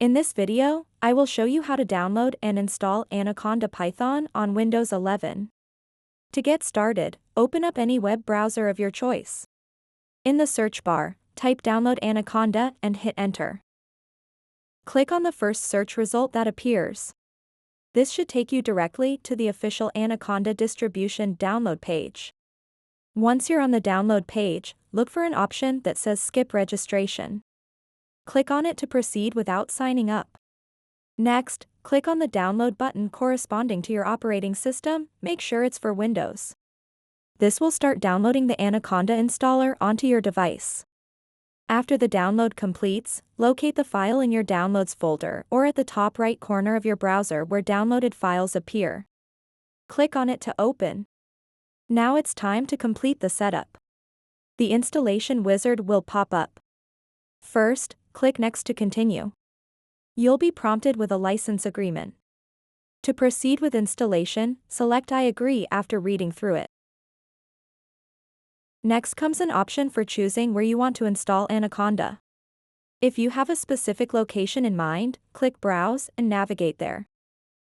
In this video, I will show you how to download and install Anaconda Python on Windows 11. To get started, open up any web browser of your choice. In the search bar, type Download Anaconda and hit Enter. Click on the first search result that appears. This should take you directly to the official Anaconda distribution download page. Once you're on the download page, look for an option that says Skip Registration. Click on it to proceed without signing up. Next, click on the download button corresponding to your operating system, make sure it's for Windows. This will start downloading the Anaconda installer onto your device. After the download completes, locate the file in your Downloads folder or at the top right corner of your browser where downloaded files appear. Click on it to open. Now it's time to complete the setup. The installation wizard will pop up. First, click Next to continue. You'll be prompted with a license agreement. To proceed with installation, select I agree after reading through it. Next comes an option for choosing where you want to install Anaconda. If you have a specific location in mind, click Browse and navigate there.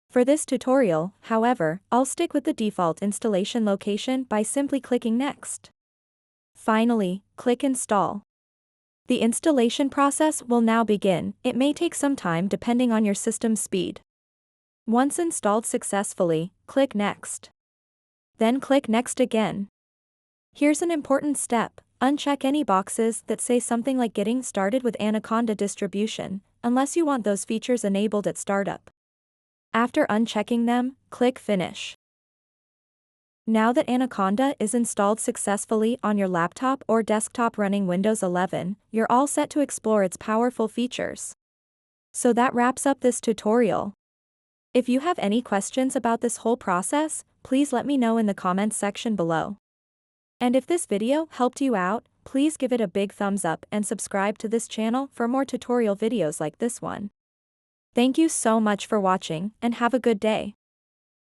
For this tutorial, however, I'll stick with the default installation location by simply clicking Next. Finally, click Install. The installation process will now begin. It may take some time depending on your system's speed. Once installed successfully, click Next. Then click Next again. Here's an important step: uncheck any boxes that say something like Getting Started with Anaconda Distribution, unless you want those features enabled at startup. After unchecking them, click Finish. Now that Anaconda is installed successfully on your laptop or desktop running Windows 11, you're all set to explore its powerful features. So that wraps up this tutorial. If you have any questions about this whole process, please let me know in the comments section below. And if this video helped you out, please give it a big thumbs up and subscribe to this channel for more tutorial videos like this one. Thank you so much for watching and have a good day.